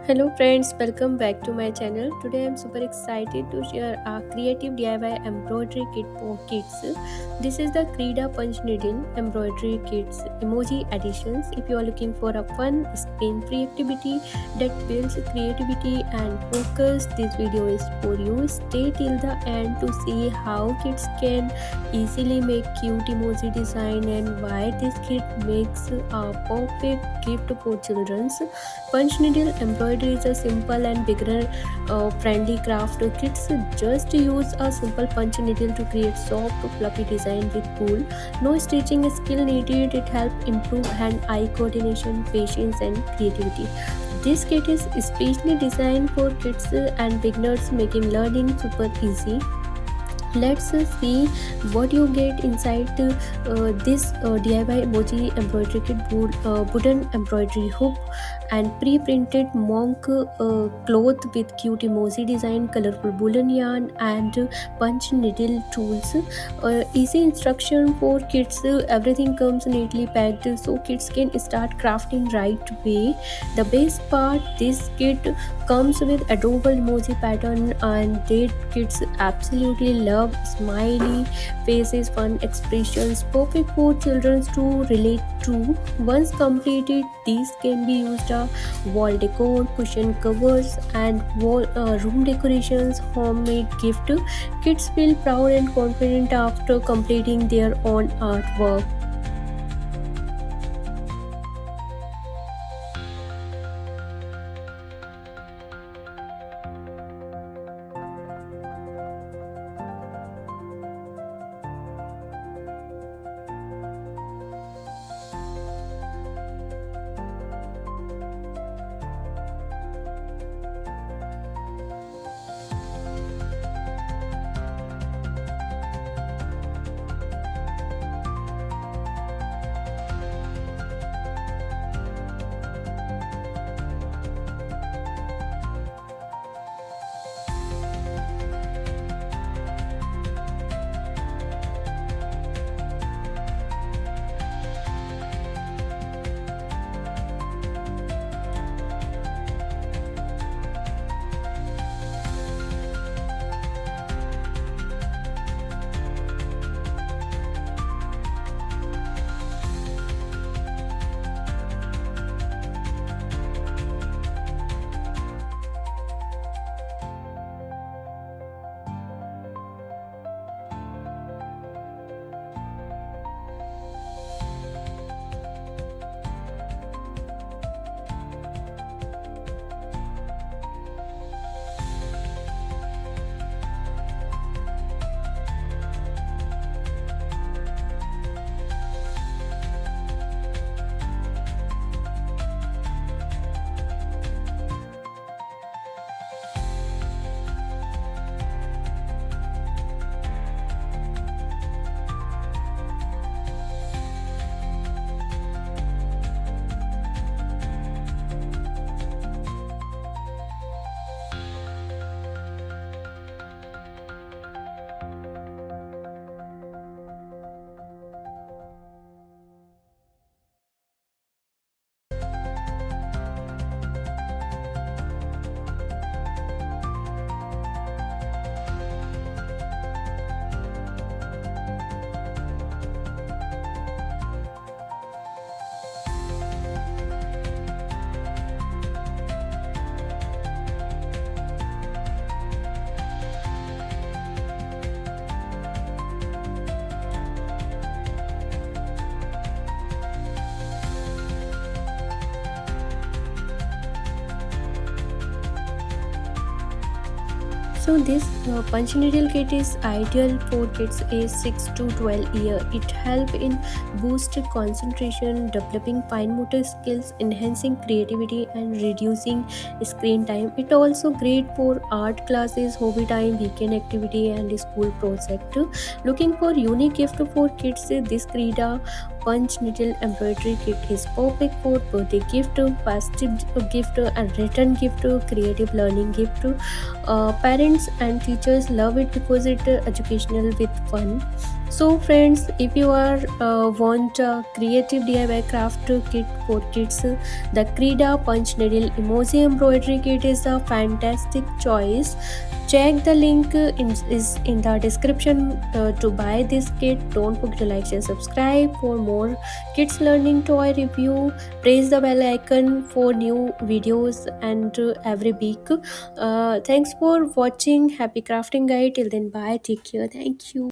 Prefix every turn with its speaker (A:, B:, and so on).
A: Hello friends, welcome back to my channel. Today I'm super excited to share a creative DIY embroidery kit for kids. This is the KREEDA Punch Needle Embroidery Kits Emoji Editions. If you are looking for a fun, screen-free activity that builds creativity and focus, this video is for you. Stay till the end to see how kids can easily make cute emoji design and why this kit makes a perfect gift for children. Punch needle embroidery is a simple and beginner friendly craft. Kids just use a simple punch needle to create soft, fluffy design with cool. No stitching skill needed. It helps improve hand-eye coordination, patience, and creativity. This kit is especially designed for kids and beginners, making learning super easy. Let's see what you get inside this DIY emoji embroidery kit. Wooden embroidery hoop and pre-printed monk cloth with cute emoji design, colorful woolen yarn, and punch needle tools. Easy instruction for kids. Everything comes neatly packed so kids can start crafting right way. The best part, this kit comes with adorable emoji pattern and that kids absolutely love. Smiley faces, fun expressions, perfect for children to relate to. Once completed, these can be used wall decor, cushion covers, and room decorations. Homemade gift. Kids feel proud and confident after completing their own artwork. So this punch needle kit is ideal for kids age 6 to 12 year. It helps in boost concentration, developing fine motor skills, enhancing creativity, and reducing screen time. It also great for art classes, hobby time, weekend activity, and school project. Looking for unique gift for kids? This KREEDA punch needle embroidery kit is perfect for birthday gift, festive gift, and return gift, creative learning gift. Parents and teachers love it because it educational with fun. So friends, if you are want a creative DIY craft kit for kids, the KREEDA Punch Needle Emoji Embroidery Kit is a fantastic choice. Check the link is in the description to buy this kit. Don't forget to like and subscribe for more kids learning toy review. Press the bell icon for new videos and every week. Thanks for watching. Happy crafting guide. Till then, bye. Take care. Thank you.